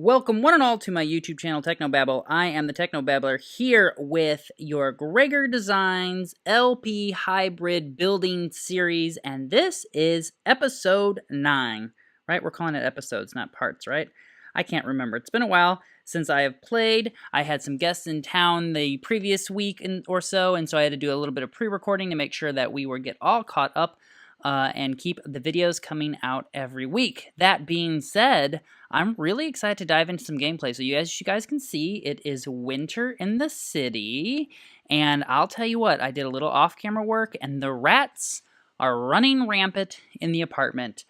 Welcome one and all to my YouTube channel, Technobabble. I am the Technobabbler here with your Greggor Designs LP Hybrid Building Series, and this is episode 9, right? We're calling it episodes, not parts, right? I can't remember. It's been a while since I have played. I had some guests in town the previous week or so, and so I had to do a little bit of pre-recording to make sure that we would get all caught up and keep the videos coming out every week. That being said, I'm really excited to dive into some gameplay. So as you guys can see, it is winter in the city, and I'll tell you what, I did a little off-camera work, and the rats are running rampant in the apartment.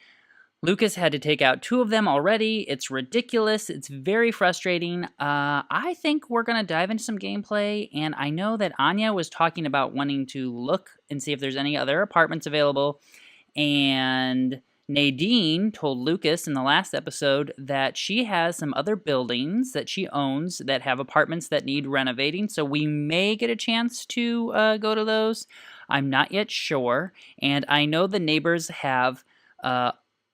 Lucas had to take out 2 of them already. It's ridiculous. It's very frustrating. I think we're going to dive into some gameplay, and I know that Anya was talking about wanting to look and see if there's any other apartments available, and Nadine told Lucas in the last episode that she has some other buildings that she owns that have apartments that need renovating, so we may get a chance to go to those. I'm not yet sure, and I know the neighbors have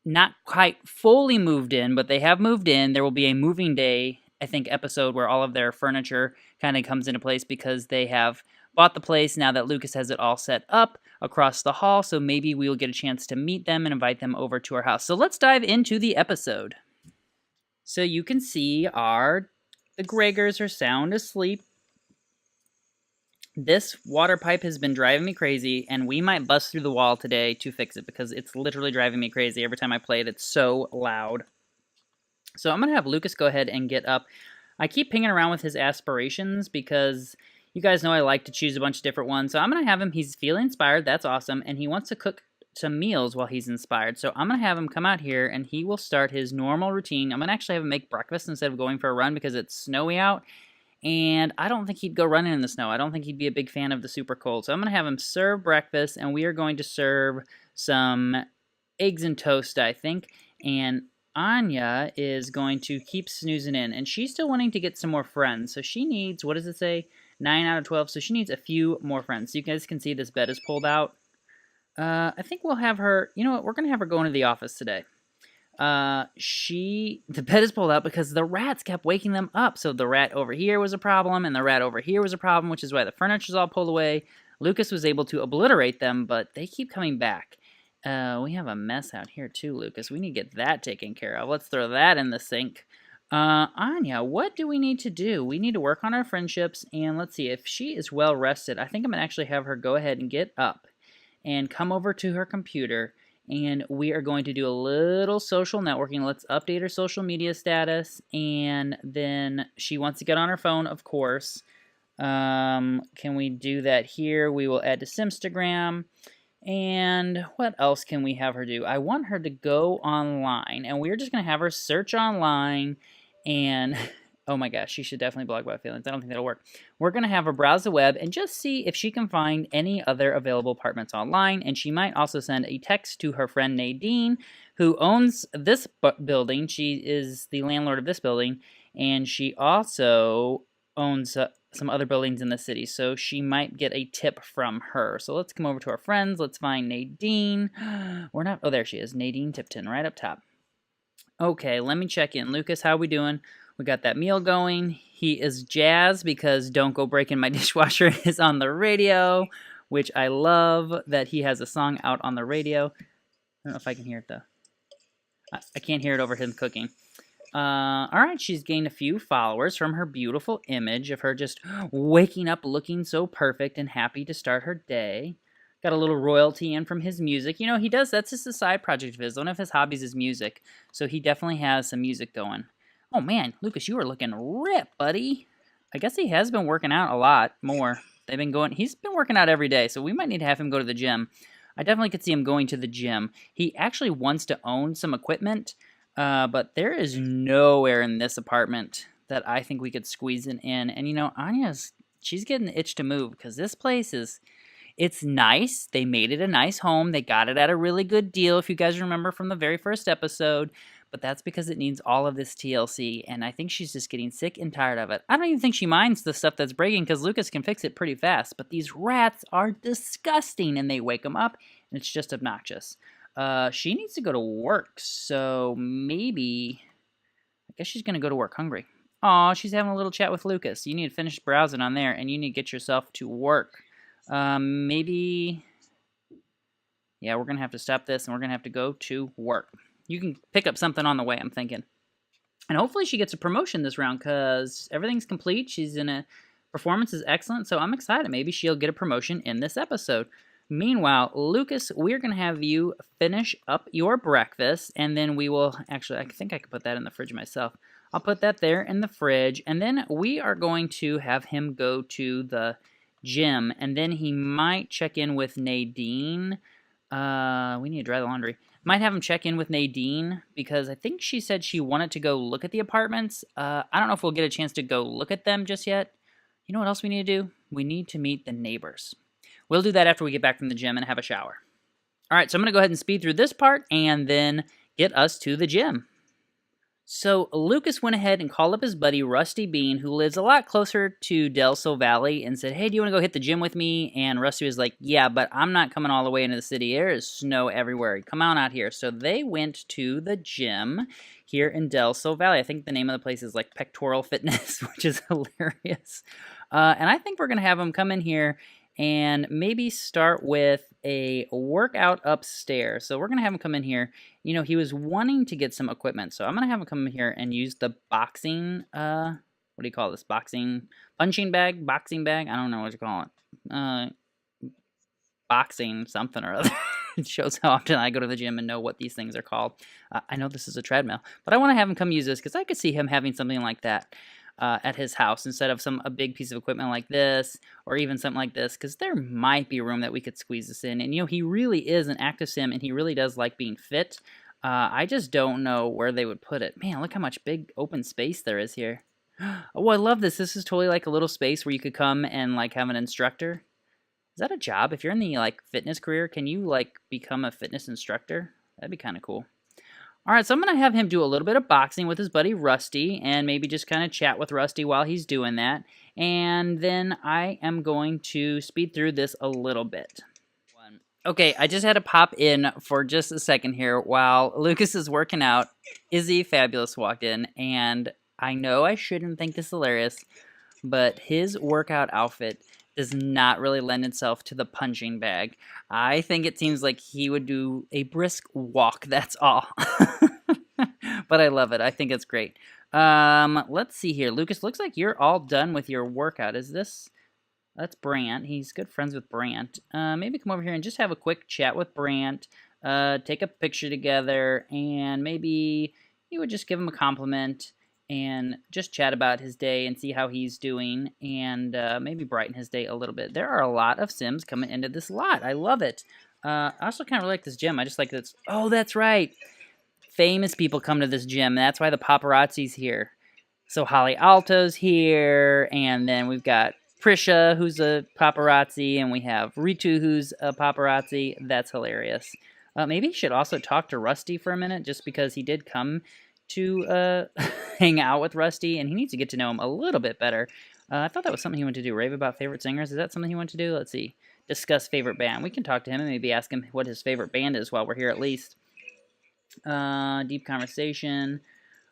not quite fully moved in, but they have moved in. There will be a moving day, I think, episode where all of their furniture kind of comes into place because they have bought the place now that Lucas has it all set up across the hall, so maybe we will get a chance to meet them and invite them over to our house. So let's dive into the episode. So you can see the Greggors are sound asleep. This water pipe has been driving me crazy, and we might bust through the wall today to fix it because it's literally driving me crazy every time I play it. It's so loud. So I'm going to have Lucas go ahead and get up. I keep pinging around with his aspirations because you guys know I like to choose a bunch of different ones. So I'm going to have him, he's feeling inspired, that's awesome, and he wants to cook some meals while he's inspired. So I'm going to have him come out here, and he will start his normal routine. I'm going to actually have him make breakfast instead of going for a run because it's snowy out. And I don't think he'd go running in the snow. I don't think he'd be a big fan of the super cold. So I'm going to have him serve breakfast, and we are going to serve some eggs and toast, I think. And Anya is going to keep snoozing in, and she's still wanting to get some more friends. So she needs, what does it say? 9 out of 12. So she needs a few more friends. So you guys can see this bed is pulled out. I think we'll have her, you know what? We're going to have her go into the office today. The bed is pulled out because the rats kept waking them up. So the rat over here was a problem, and the rat over here was a problem, which is why the furniture's all pulled away. Lucas was able to obliterate them, but they keep coming back. We have a mess out here too, Lucas. We need to get that taken care of. Let's throw that in the sink. Anya, what do we need to do? We need to work on our friendships, and let's see, if she is well rested, I think I'm going to actually have her go ahead and get up and come over to her computer, and we are going to do a little social networking. Let's update her social media status, and then she wants to get on her phone, of course. Can we do that here? We will add to Simstagram. And what else can we have her do? I want her to go online, and we're just going to have her search online, and oh my gosh, she should definitely blog about feelings. I don't think that'll work. We're going to have her browse the web and just see if she can find any other available apartments online, and she might also send a text to her friend Nadine, who owns this building. She is the landlord of this building, and she also owns some other buildings in the city, so she might get a tip from her. So let's come over to our friends. Let's find Nadine. Oh, there she is. Nadine Tipton, right up top. Okay, let me check in. Lucas, how we doing? We got that meal going. He is jazzed because Don't Go Breaking My Dishwasher is on the radio, which I love that he has a song out on the radio. I don't know if I can hear it, though. I can't hear it over him cooking. Alright, she's gained a few followers from her beautiful image of her just waking up looking so perfect and happy to start her day. Got a little royalty in from his music. You know, he does, that's just a side project of his. One of his hobbies is music, so he definitely has some music going. Oh man, Lucas, you are looking ripped, buddy. I guess he has been working out a lot more. He's been working out every day, so we might need to have him go to the gym. I definitely could see him going to the gym. He actually wants to own some equipment, but there is nowhere in this apartment that I think we could squeeze it in. And, you know, she's getting the itch to move because this place it's nice. They made it a nice home. They got it at a really good deal, if you guys remember from the very first episode. But that's because it needs all of this TLC, and I think she's just getting sick and tired of it. I don't even think she minds the stuff that's breaking because Lucas can fix it pretty fast. But these rats are disgusting, and they wake them up, and it's just obnoxious. She needs to go to work, so maybe guess she's going to go to work hungry. Aw, she's having a little chat with Lucas. You need to finish browsing on there, and you need to get yourself to work. Maybe... Yeah, we're going to have to stop this, and we're going to have to go to work. You can pick up something on the way, I'm thinking. And hopefully she gets a promotion this round, because everything's complete. She's in a... Performance is excellent, so I'm excited. Maybe she'll get a promotion in this episode. Meanwhile, Lucas, we're going to have you finish up your breakfast, and then we will... Actually, I think I could put that in the fridge myself. I'll put that there in the fridge, and then we are going to have him go to the gym, and then he might check in with Nadine. We need to dry the laundry. Might have him check in with Nadine, because I think she said she wanted to go look at the apartments. I don't know if we'll get a chance to go look at them just yet. You know what else we need to do? We need to meet the neighbors. We'll do that after we get back from the gym and have a shower. All right, so I'm going to go ahead and speed through this part and then get us to the gym. So Lucas went ahead and called up his buddy Rusty Bean, who lives a lot closer to Del Sol Valley, and said, hey, do you want to go hit the gym with me? And Rusty was like, yeah, but I'm not coming all the way into the city. There is snow everywhere. Come on out here. So they went to the gym here in Del Sol Valley. I think the name of the place is like Pectoral Fitness, which is hilarious. And I think we're going to have them come in here and maybe start with a workout upstairs. So we're going to have him come in here. You know, he was wanting to get some equipment, so I'm going to have him come in here and use the boxing, what do you call this? Boxing bag? I don't know what you call it. Boxing something or other. It shows how often I go to the gym and know what these things are called. I know this is a treadmill, but I want to have him come use this because I could see him having something like that at his house instead of a big piece of equipment like this or even something like this, because there might be room that we could squeeze this in. And, you know, he really is an active sim, and he really does like being fit. I just don't know where they would put it. Man, look how much big open space there is here. Oh, I love this. This is totally like a little space where you could come and, like, have an instructor. Is that a job? If you're in the, like, fitness career, can you, like, become a fitness instructor? That'd be kind of cool. All right, so I'm going to have him do a little bit of boxing with his buddy Rusty and maybe just kind of chat with Rusty while he's doing that. And then I am going to speed through this a little bit. Okay, I just had to pop in for just a second here while Lucas is working out. Izzy Fabulous walked in, and I know I shouldn't think this hilarious, but his workout outfit does not really lend itself to the punching bag. I think it seems like he would do a brisk walk, that's all. But I love it. I think it's great. Let's see here. Lucas, looks like you're all done with your workout. Is this... That's Brant. He's good friends with Brant. Maybe come over here and just have a quick chat with Brant. Take a picture together, and maybe you would just give him a compliment and just chat about his day and see how he's doing, and maybe brighten his day a little bit. There are a lot of Sims coming into this lot. I love it. I also kind of like this gym. I just like this. Oh, that's right. Famous people come to this gym. That's why the paparazzi's here. So Holly Alto's here, and then we've got Prisha, who's a paparazzi, and we have Ritu, who's a paparazzi. That's hilarious. Maybe he should also talk to Rusty for a minute, just because he did come to hang out with Rusty, and he needs to get to know him a little bit better. I thought that was something he wanted to do. Rave about favorite singers. Is that something he wanted to do? Let's see. Discuss favorite band. We can talk to him and maybe ask him what his favorite band is while we're here at least. Deep conversation.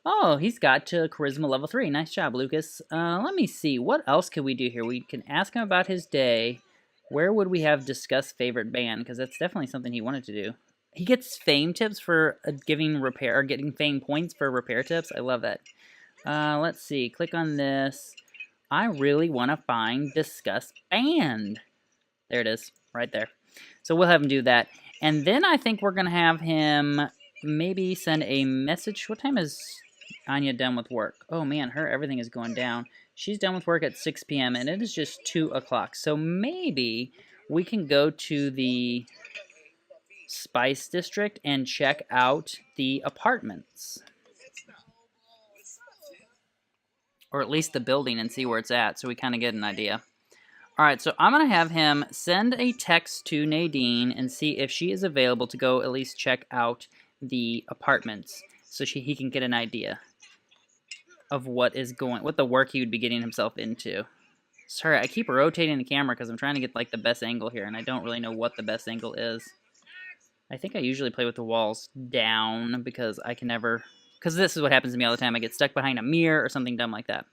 Oh, he's got to charisma level 3. Nice job, Lucas. Let me see. What else can we do here? We can ask him about his day. Where would we have discuss favorite band? Because that's definitely something he wanted to do. He gets fame tips for getting fame points for repair tips. I love that. Let's see. Click on this. I really want to find discuss band. There it is. Right there. So we'll have him do that. And then I think we're going to have him maybe send a message. What time is Anya done with work? Oh man, everything is going down. She's done with work at 6 p.m. and it is just 2 o'clock. So maybe we can go to the Spice District and check out the apartments. Or at least the building and see where it's at so we kind of get an idea. Alright, so I'm going to have him send a text to Nadine and see if she is available to go at least check out the apartments so he can get an idea of what the work he would be getting himself into. Sorry, I keep rotating the camera because I'm trying to get like the best angle here, and I don't really know what the best angle is. I think I usually play with the walls down because I can never because this is what happens to me all the time. I get stuck behind a mirror or something dumb like that.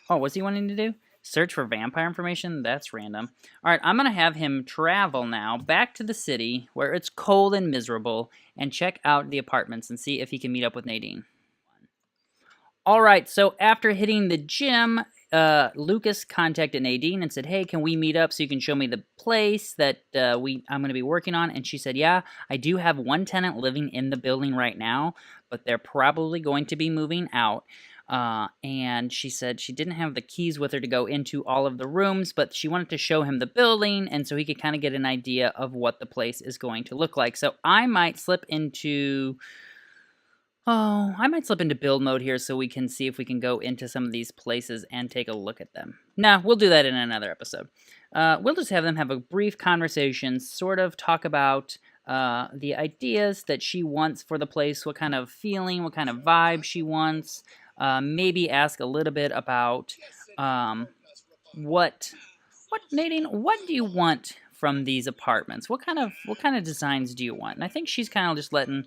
Oh, what's he wanting to do? Search for vampire information? That's random. All right, I'm going to have him travel now back to the city where it's cold and miserable and check out the apartments and see if he can meet up with Nadine. All right, so after hitting the gym, Lucas contacted Nadine and said, hey, can we meet up so you can show me the place that I'm going to be working on? And she said, yeah, I do have one tenant living in the building right now, but they're probably going to be moving out. And she said she didn't have the keys with her to go into all of the rooms, but she wanted to show him the building, and so he could kind of get an idea of what the place is going to look like. So I might slip into build mode here so we can see if we can go into some of these places and take a look at them. Nah, we'll do that in another episode. We'll just have them have a brief conversation, sort of talk about the ideas that she wants for the place, what kind of feeling, what kind of vibe she wants. Maybe ask a little bit about what Nadine, what do you want from these apartments? What kind of designs do you want? And I think she's kind of just letting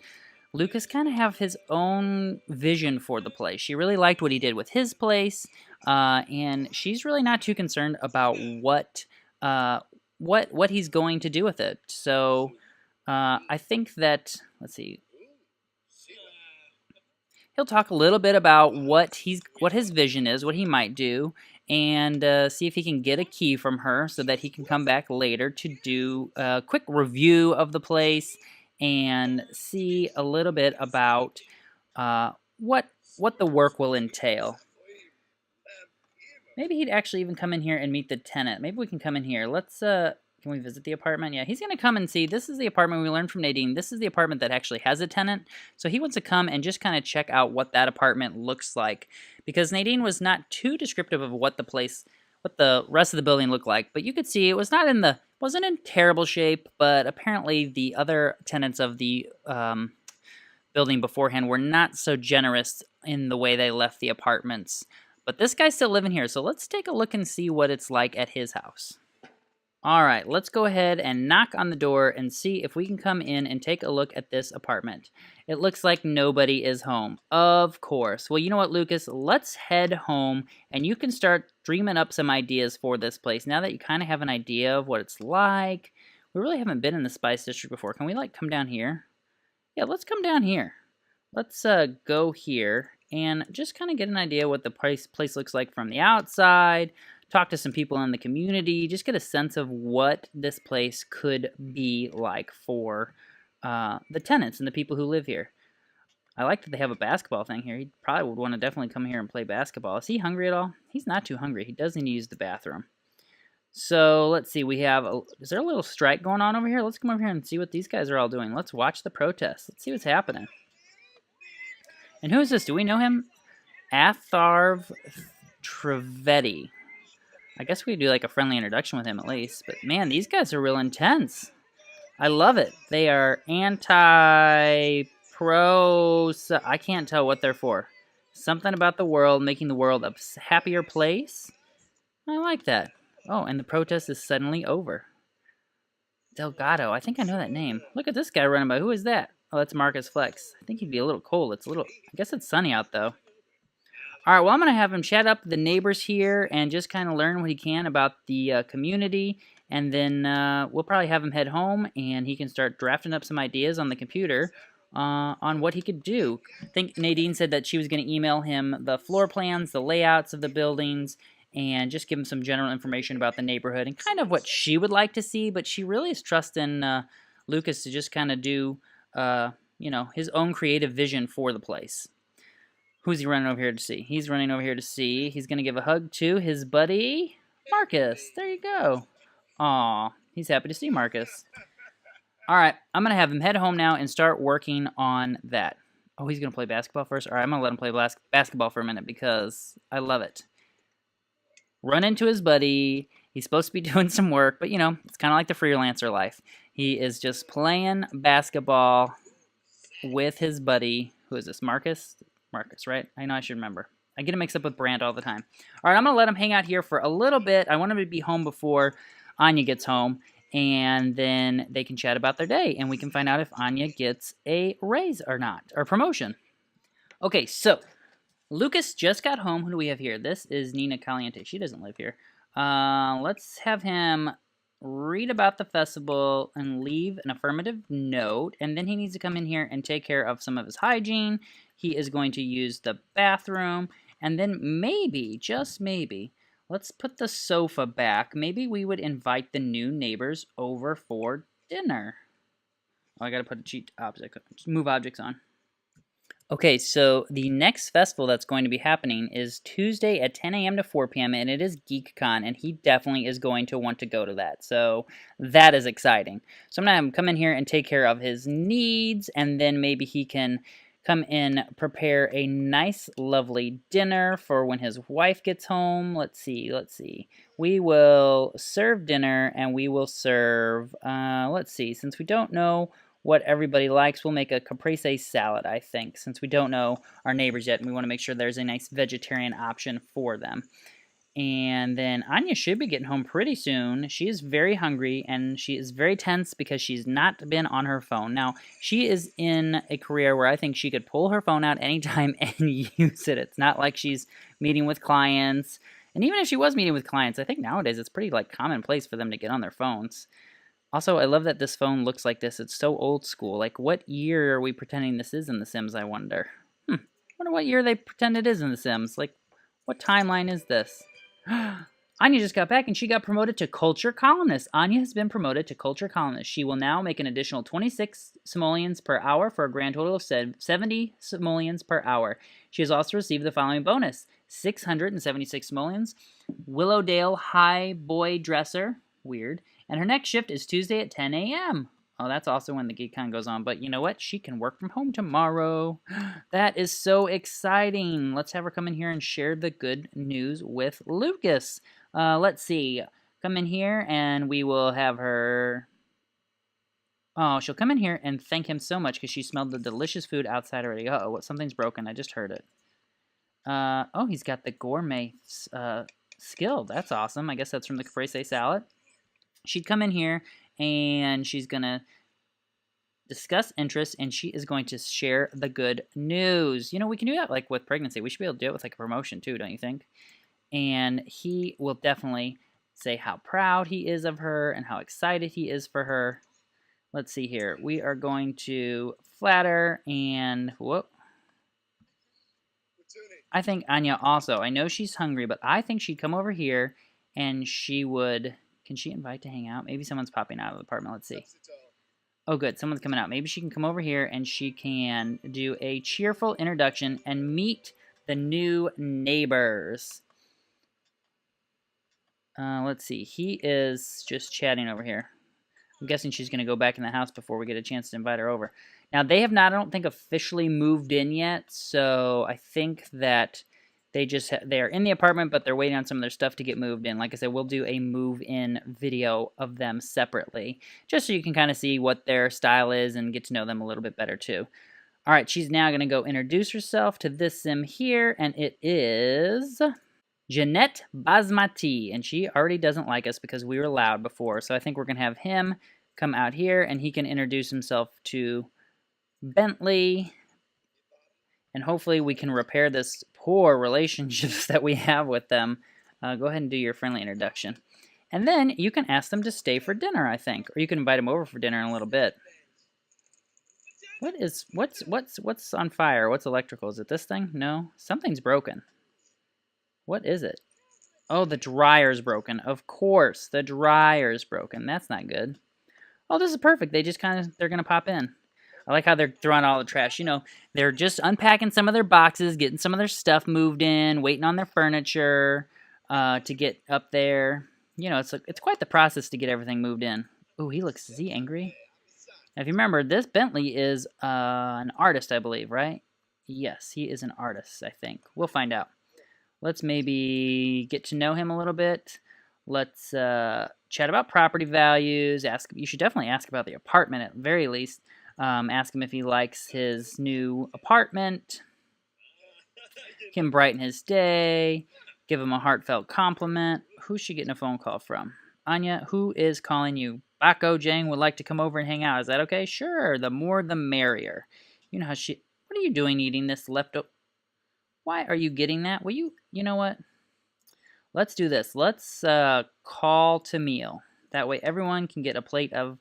Lucas kind of have his own vision for the place. She really liked what he did with his place, and she's really not too concerned about what he's going to do with it. So I think that, let's see, he'll talk a little bit about what his vision is, what he might do, and see if he can get a key from her so that he can come back later to do a quick review of the place and see a little bit about what the work will entail. Maybe he'd actually even come in here and meet the tenant. Maybe we can come in here. Let's, can we visit the apartment? Yeah, he's going to come and see. This is the apartment we learned from Nadine. This is the apartment that actually has a tenant. So he wants to come and just kind of check out what that apartment looks like. Because Nadine was not too descriptive of what the rest of the building looked like. But you could see it was wasn't in terrible shape, but apparently the other tenants of the building beforehand were not so generous in the way they left the apartments. But this guy's still living here, so let's take a look and see what it's like at his house. All right, let's go ahead and knock on the door and see if we can come in and take a look at this apartment. It looks like nobody is home. Of course. Well, you know what, Lucas? Let's head home, and you can start dreaming up some ideas for this place. Now that you kind of have an idea of what it's like, we really haven't been in the Spice District before. Can we, come down here? Yeah, let's come down here. Let's go here and just kind of get an idea what the place looks like from the outside. Talk to some people in the community, just get a sense of what this place could be like for the tenants and the people who live here. I like that they have a basketball thing here. He probably would want to definitely come here and play basketball. Is he hungry at all? He's not too hungry. He does need to use the bathroom. So let's see. Is there a little strike going on over here? Let's come over here and see what these guys are all doing. Let's watch the protest. Let's see what's happening. And who is this? Do we know him? Atharv Trivedi. I guess we could do like a friendly introduction with him at least. But man, these guys are real intense. I love it. They are anti-pro... I can't tell what they're for. Something about the world, making the world a happier place. I like that. Oh, and the protest is suddenly over. Delgado. I think I know that name. Look at this guy running by. Who is that? Oh, that's Marcus Flex. I think he'd be a little cold. I guess it's sunny out though. All right, well, I'm going to have him chat up the neighbors here and just kind of learn what he can about the community. And then we'll probably have him head home, and he can start drafting up some ideas on the computer on what he could do. I think Nadine said that she was going to email him the floor plans, the layouts of the buildings, and just give him some general information about the neighborhood and kind of what she would like to see. But she really is trusting Lucas to just kind of do, his own creative vision for the place. Who's he running over here to see? He's running over here to see. He's going to give a hug to his buddy, Marcus. There you go. Aw, he's happy to see Marcus. All right, I'm going to have him head home now and start working on that. Oh, he's going to play basketball first? All right, I'm going to let him play basketball for a minute because I love it. Run into his buddy. He's supposed to be doing some work, but, it's kind of like the freelancer life. He is just playing basketball with his buddy. Who is this, Marcus? Marcus, right? I know I should remember. I get him mixed up with Brandt all the time. All right, I'm going to let him hang out here for a little bit. I want him to be home before Anya gets home, and then they can chat about their day, and we can find out if Anya gets a raise or not, or promotion. Okay, so Lucas just got home. Who do we have here? This is Nina Caliente. She doesn't live here. Let's have him read about the festival and leave an affirmative note. And then he needs to come in here and take care of some of his hygiene. He is going to use the bathroom. And then maybe, just maybe, let's put the sofa back. Maybe we would invite the new neighbors over for dinner. Oh, I gotta put a cheat object, move objects on. Okay, so the next festival that's going to be happening is Tuesday at 10 a.m. to 4 p.m., and it is GeekCon, and he definitely is going to want to go to that. So that is exciting. So I'm going to have him come in here and take care of his needs, and then maybe he can come in, prepare a nice, lovely dinner for when his wife gets home. Let's see. We will serve dinner, and we will serve, let's see, since we don't know what everybody likes, we'll make a caprese salad, I think, since we don't know our neighbors yet, and we want to make sure there's a nice vegetarian option for them. And then Anya should be getting home pretty soon. She is very hungry, and she is very tense because she's not been on her phone. Now, she is in a career where I think she could pull her phone out anytime and use it. It's not like she's meeting with clients. And even if she was meeting with clients, I think nowadays it's pretty commonplace for them to get on their phones. Also, I love that this phone looks like this. It's so old school. Like, what year are we pretending this is in The Sims, I wonder? I wonder what year they pretend it is in The Sims. Like, what timeline is this? Anya just got back, and she got promoted to Culture Columnist. Anya has been promoted to Culture Columnist. She will now make an additional 26 simoleons per hour for a grand total of 70 simoleons per hour. She has also received the following bonus: 676 simoleons, Willowdale High Boy Dresser, weird, and her next shift is Tuesday at 10 a.m. Oh, that's also when the GeekCon goes on. But you know what? She can work from home tomorrow. That is so exciting. Let's have her come in here and share the good news with Lucas. Let's see. Come in here and we will have her... Oh, she'll come in here and thank him so much because she smelled the delicious food outside already. Uh-oh, something's broken. I just heard it. Oh, he's got the gourmet skill. That's awesome. I guess that's from the caprese salad. She'd come in here and she's going to discuss interests, and she is going to share the good news. You know, we can do that like with pregnancy. We should be able to do it with like a promotion too, don't you think? And he will definitely say how proud he is of her and how excited he is for her. Let's see here. We are going to flatter and whoop. I think Anya also, I know she's hungry, but I think she'd come over here and she would... Can she invite to hang out? Maybe someone's popping out of the apartment. Let's see. Oh, good. Someone's coming out. Maybe she can come over here and she can do a cheerful introduction and meet the new neighbors. Let's see. He is just chatting over here. I'm guessing she's going to go back in the house before we get a chance to invite her over. Now, they have not, I don't think, officially moved in yet, so I think that they are in the apartment, but they're waiting on some of their stuff to get moved in. Like I said, we'll do a move-in video of them separately, just so you can kind of see what their style is and get to know them a little bit better, too. All right, she's now going to go introduce herself to this sim here, and it is Jeanette Basmati, and she already doesn't like us because we were loud before, so I think we're going to have him come out here, and he can introduce himself to Bentley, and hopefully we can repair this poor relationships that we have with them. Go ahead and do your friendly introduction. And then you can ask them to stay for dinner, I think. Or you can invite them over for dinner in a little bit. What's on fire? What's electrical? Is it this thing? No? Something's broken. What is it? Oh, the dryer's broken. Of course, the dryer's broken. That's not good. Oh, this is perfect. They're going to pop in. I like how they're throwing all the trash. You know, they're just unpacking some of their boxes, getting some of their stuff moved in, waiting on their furniture to get up there. You know, it's quite the process to get everything moved in. Ooh, is he angry? Now, if you remember, this Bentley is an artist, I believe, right? Yes, he is an artist, I think. We'll find out. Let's maybe get to know him a little bit. Let's chat about property values. You should definitely ask about the apartment at the very least. Ask him if he likes his new apartment. Can brighten his day. Give him a heartfelt compliment. Who's she getting a phone call from? Anya, who is calling you? Bako Jang would like to come over and hang out. Is that okay? Sure. The more the merrier. You know how she... What are you doing eating this leftover? Why are you getting that? Will you know what? Let's do this. Let's call to meal. That way everyone can get a plate of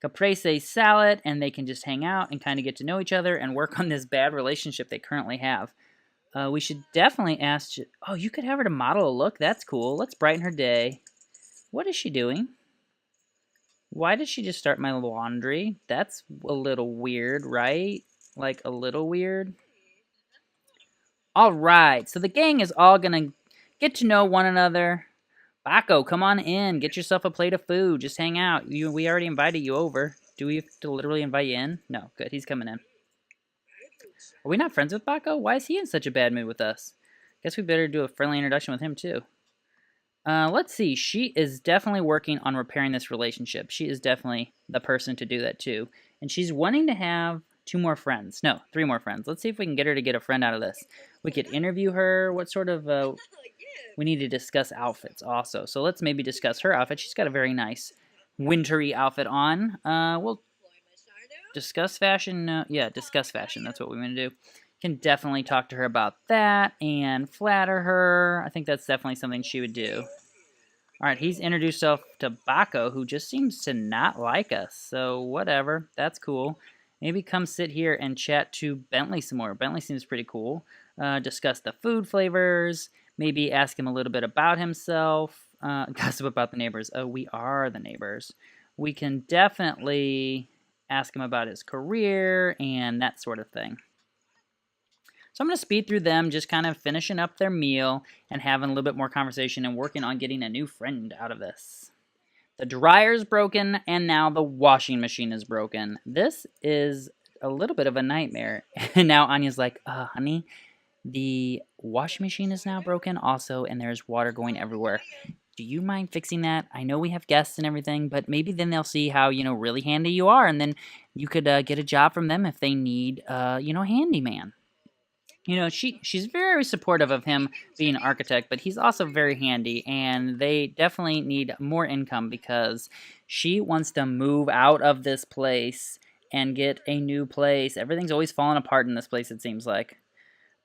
caprese salad and they can just hang out and kind of get to know each other and work on this bad relationship they currently have. We should definitely ask... Oh, you could have her to model a look. That's cool. Let's brighten her day. What is she doing? Why did she just start my laundry? That's a little weird, right? Like, a little weird. Alright, so the gang is all gonna get to know one another. Baco, come on in. Get yourself a plate of food. Just hang out. We already invited you over. Do we have to literally invite you in? No, good. He's coming in. Are we not friends with Baco? Why is he in such a bad mood with us? Guess we better do a friendly introduction with him, too. Let's see. She is definitely working on repairing this relationship. She is definitely the person to do that, too. And she's wanting to have 2 more friends. No, 3 more friends. Let's see if we can get her to get a friend out of this. We could interview her. What sort of... we need to discuss outfits also. So let's maybe discuss her outfit. She's got a very nice wintry outfit on. We'll discuss fashion. Yeah, discuss fashion. That's what we're going to do. Can definitely talk to her about that and flatter her. I think that's definitely something she would do. All right, he's introduced himself to Baco, who just seems to not like us. So whatever, that's cool. Maybe come sit here and chat to Bentley some more. Bentley seems pretty cool. Discuss the food flavors. Maybe ask him a little bit about himself. Gossip about the neighbors. Oh, we are the neighbors. We can definitely ask him about his career and that sort of thing. So I'm going to speed through them, just kind of finishing up their meal and having a little bit more conversation and working on getting a new friend out of this. The dryer's broken, and now the washing machine is broken. This is a little bit of a nightmare. And now Anya's like, honey, the washing machine is now broken also, and there's water going everywhere. Do you mind fixing that? I know we have guests and everything, but maybe then they'll see how, really handy you are, and then you could get a job from them if they need, handyman. She's very supportive of him being an architect, but he's also very handy, and they definitely need more income because she wants to move out of this place and get a new place. Everything's always falling apart in this place, it seems like.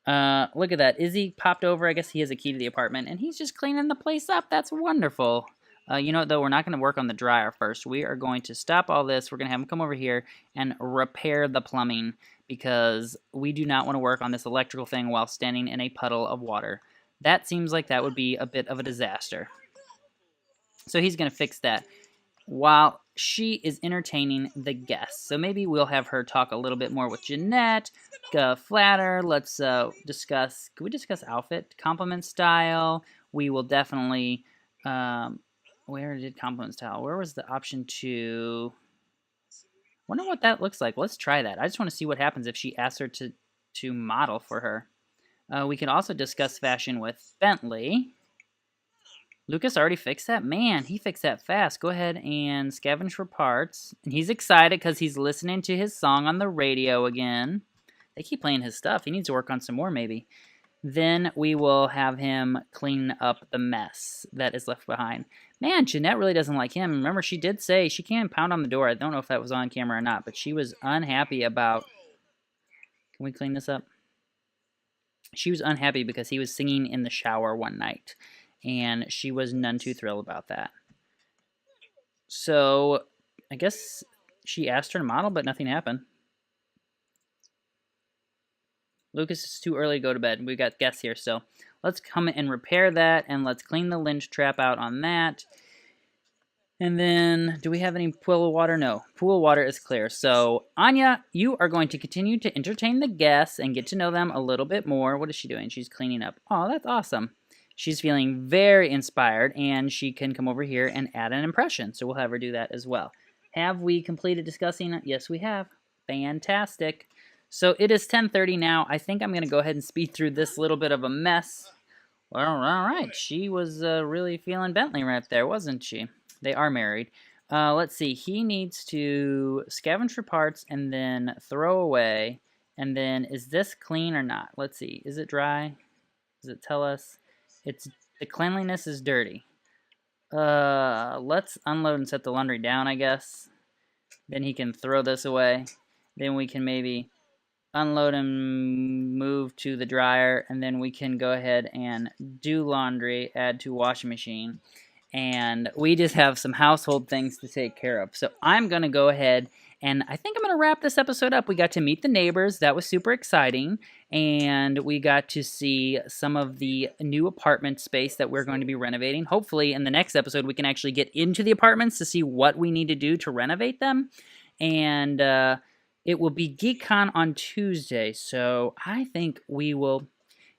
Look at that. Izzy popped over. I guess he has a key to the apartment, and he's just cleaning the place up. That's wonderful. You know what, though? We're not going to work on the dryer first. We are going to stop all this. We're going to have him come over here and repair the plumbing because we do not want to work on this electrical thing while standing in a puddle of water. That seems like that would be a bit of a disaster. So he's going to fix that while she is entertaining the guests. So maybe we'll have her talk a little bit more with Jeanette, flatter. Let's discuss, can we discuss outfit, compliment style? We will definitely, where did compliment style, where was the option to, wonder what that looks like. Let's try that. I just want to see what happens if she asks her to model for her. We can also discuss fashion with Bentley. Lucas already fixed that? Man, he fixed that fast. Go ahead and scavenge for parts. And he's excited because he's listening to his song on the radio again. They keep playing his stuff. He needs to work on some more, maybe. Then we will have him clean up the mess that is left behind. Man, Jeanette really doesn't like him. Remember, she did say she can't pound on the door. I don't know if that was on camera or not, but she was unhappy about... Can we clean this up? She was unhappy because he was singing in the shower one night, and she was none too thrilled about that. So, I guess she asked her to model, but nothing happened. Lucas, it's too early to go to bed. We got guests here, so let's come and repair that, and let's clean the lynch trap out on that. And then, do we have any pool water? No. Pool water is clear. So, Anya, you are going to continue to entertain the guests and get to know them a little bit more. What is she doing? She's cleaning up. Oh, that's awesome. She's feeling very inspired, and she can come over here and add an impression. So we'll have her do that as well. Have we completed discussing it? Yes, we have. Fantastic. So it is 10:30 now. I think I'm going to go ahead and speed through this little bit of a mess. Well, all right. She was really feeling Bentley right there, wasn't she? They are married. Let's see. He needs to scavenge for parts and then throw away. And then, is this clean or not? Let's see. Is it dry? Does it tell us? The cleanliness is dirty. Let's unload and set the laundry down, I guess. Then he can throw this away. Then we can maybe unload and move to the dryer, and then we can go ahead and do laundry, add to washing machine, and we just have some household things to take care of. So I'm going to go ahead and I think I'm going to wrap this episode up. We got to meet the neighbors. That was super exciting. And we got to see some of the new apartment space that we're going to be renovating. Hopefully, in the next episode, we can actually get into the apartments to see what we need to do to renovate them. And it will be GeekCon on Tuesday. So I think we will.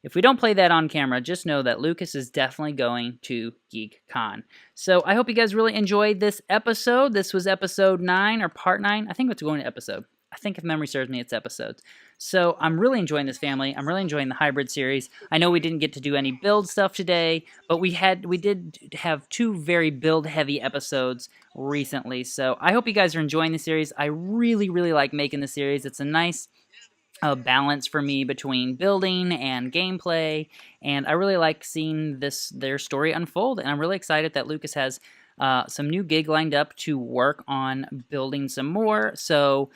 If we don't play that on camera, just know that Lucas is definitely going to GeekCon. So I hope you guys really enjoyed this episode. This was episode 9 or part 9. I think it's going to episode. I think if memory serves me, it's episodes. So I'm really enjoying this family. I'm really enjoying the hybrid series. I know we didn't get to do any build stuff today, but we did have 2 very build-heavy episodes recently. So I hope you guys are enjoying the series. I really, really like making the series. It's a nice balance for me between building and gameplay, and I really like seeing their story unfold, and I'm really excited that Lucas has some new gig lined up to work on building some more. So,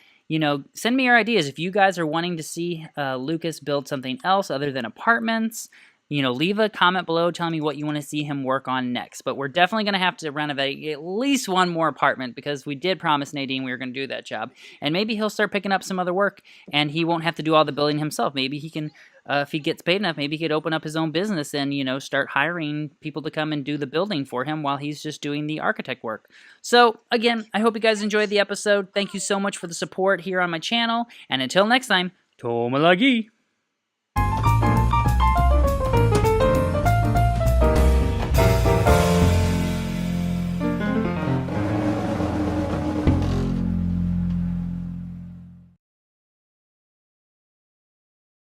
send me your ideas. If you guys are wanting to see Lucas build something else other than apartments, leave a comment below telling me what you want to see him work on next. But we're definitely going to have to renovate at least one more apartment because we did promise Nadine we were going to do that job. And maybe he'll start picking up some other work and he won't have to do all the building himself. Maybe he can, if he gets paid enough, maybe he could open up his own business and, start hiring people to come and do the building for him while he's just doing the architect work. So, again, I hope you guys enjoyed the episode. Thank you so much for the support here on my channel. And until next time, Tomalagi!